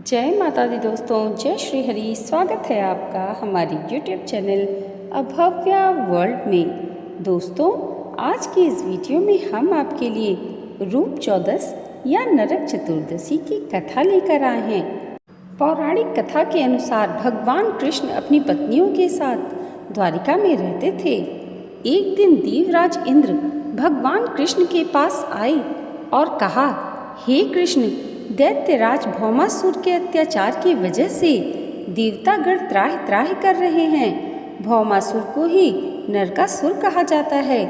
जय माता दी दोस्तों, जय श्री हरि। स्वागत है आपका हमारी YouTube चैनल अभव्या वर्ल्ड में। दोस्तों, आज की इस वीडियो में हम आपके लिए रूप चौदस या नरक चतुर्दशी की कथा लेकर आए हैं। पौराणिक कथा के अनुसार भगवान कृष्ण अपनी पत्नियों के साथ द्वारिका में रहते थे। एक दिन देवराज इंद्र भगवान कृष्ण के पास आए और कहा, हे कृष्ण, दैत्यराज भौमासुर के अत्याचार की वजह से देवतागण त्राहि त्राहि कर रहे हैं। भौमासुर को ही नरकासुर कहा जाता है।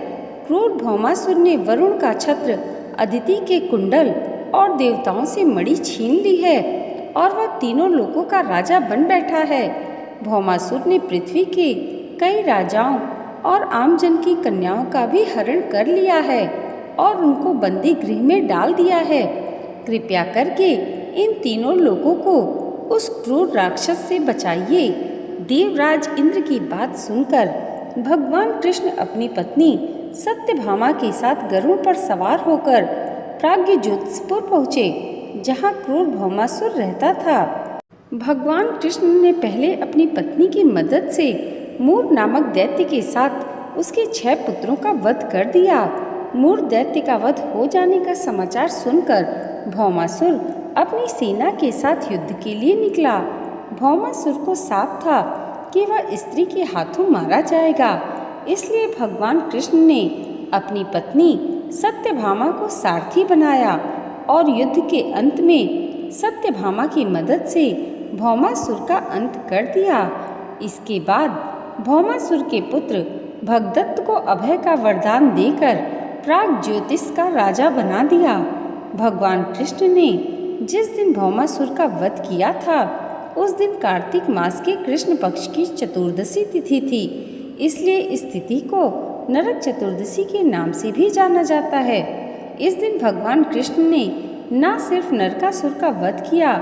क्रूर भौमासुर ने वरुण का छत्र, अदिति के कुंडल और देवताओं से मणि छीन ली है और वह तीनों लोकों का राजा बन बैठा है। भौमासुर ने पृथ्वी के कई राजाओं और आमजन की कन्याओं का भी हरण कर लिया है और उनको बंदी गृह में डाल दिया है। कृपया करके इन तीनों लोगों को उस क्रूर राक्षस से बचाइए। देवराज इंद्र की बात सुनकर भगवान कृष्ण अपनी पत्नी सत्यभामा के साथ गरुड़ पर सवार होकर प्राग्ञज्योतिषपुर पहुँचे, जहाँ क्रूर भौमासुर रहता था। भगवान कृष्ण ने पहले अपनी पत्नी की मदद से मूर नामक दैत्य के साथ उसके 6 पुत्रों का वध कर दिया। मूर दैत्य का वध हो जाने का समाचार सुनकर भौमासुर अपनी सेना के साथ युद्ध के लिए निकला। भौमासुर को साफ था कि वह स्त्री के हाथों मारा जाएगा, इसलिए भगवान कृष्ण ने अपनी पत्नी सत्यभामा को सारथी बनाया और युद्ध के अंत में सत्यभामा की मदद से भौमासुर का अंत कर दिया। इसके बाद भौमासुर के पुत्र भगदत्त को अभय का वरदान देकर प्राग्ज्योतिष का राजा बना दिया। भगवान कृष्ण ने जिस दिन भौमासुर का वध किया था, उस दिन कार्तिक मास के कृष्ण पक्ष की चतुर्दशी तिथि थी, इसलिए इस तिथि को नरक चतुर्दशी के नाम से भी जाना जाता है। इस दिन भगवान कृष्ण ने न सिर्फ नरकासुर का वध किया,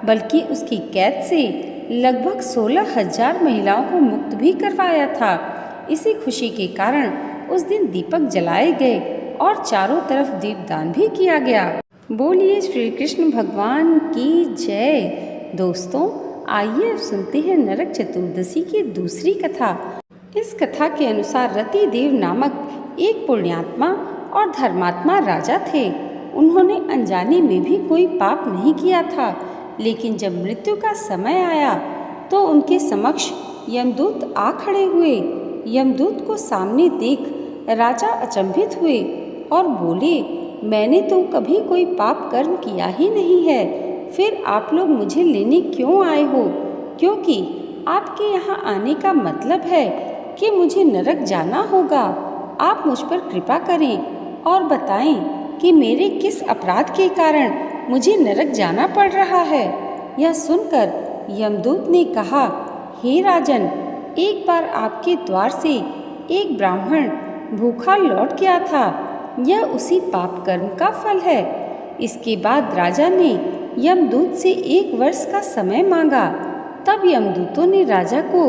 बल्कि उसकी कैद से लगभग 16,000 महिलाओं को मुक्त भी करवाया था। इसी खुशी के कारण उस दिन दीपक जलाए गए और चारों तरफ दीपदान भी किया गया। बोलिए श्री कृष्ण भगवान की जय। दोस्तों, आइए अब सुनते हैं नरक चतुर्दशी की दूसरी कथा। इस कथा के अनुसार रति देव नामक एक पुण्यात्मा और धर्मात्मा राजा थे। उन्होंने अनजाने में भी कोई पाप नहीं किया था, लेकिन जब मृत्यु का समय आया तो उनके समक्ष यमदूत आ खड़े हुए। यमदूत को सामने देख राजा अचंभित हुए और बोले, मैंने तो कभी कोई पाप कर्म किया ही नहीं है, फिर आप लोग मुझे लेने क्यों आए हो? क्योंकि आपके यहाँ आने का मतलब है कि मुझे नरक जाना होगा। आप मुझ पर कृपा करें और बताएं कि मेरे किस अपराध के कारण मुझे नरक जाना पड़ रहा है। यह सुनकर यमदूत ने कहा, हे राजन, एक बार आपके द्वार से एक ब्राह्मण भूखा लौट गया था। यह उसी पाप कर्म का फल है। इसके बाद राजा ने यमदूत से 1 वर्ष का समय मांगा। तब यमदूतों ने राजा को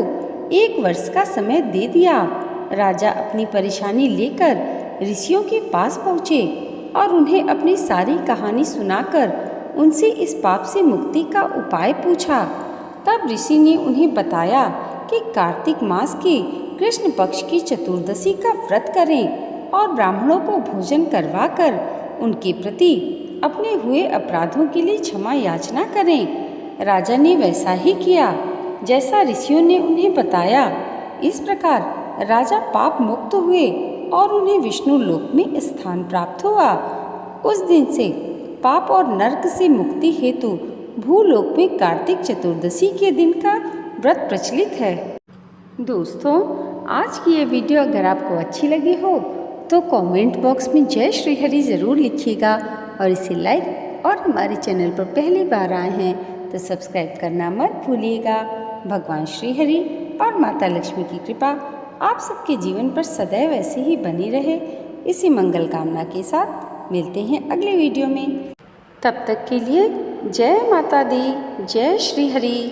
1 वर्ष का समय दे दिया। राजा अपनी परेशानी लेकर ऋषियों के पास पहुँचे और उन्हें अपनी सारी कहानी सुनाकर उनसे इस पाप से मुक्ति का उपाय पूछा। तब ऋषि ने उन्हें बताया कि कार्तिक मास के कृष्ण पक्ष की चतुर्दशी का व्रत करें और ब्राह्मणों को भोजन करवाकर उनके प्रति अपने हुए अपराधों के लिए क्षमा याचना करें। राजा ने वैसा ही किया जैसा ऋषियों ने उन्हें बताया। इस प्रकार राजा पाप मुक्त हुए और उन्हें विष्णु लोक में स्थान प्राप्त हुआ। उस दिन से पाप और नरक से मुक्ति हेतु भूलोक में कार्तिक चतुर्दशी के दिन का व्रत प्रचलित है। दोस्तों, आज की ये वीडियो अगर आपको अच्छी लगी हो तो कमेंट बॉक्स में जय श्री हरि ज़रूर लिखिएगा और इसे लाइक और हमारे चैनल पर पहली बार आए हैं तो सब्सक्राइब करना मत भूलिएगा। भगवान श्री हरि और माता लक्ष्मी की कृपा आप सबके जीवन पर सदैव ऐसे ही बनी रहे, इसी मंगल कामना के साथ मिलते हैं अगले वीडियो में। तब तक के लिए जय माता दी, जय श्री हरि।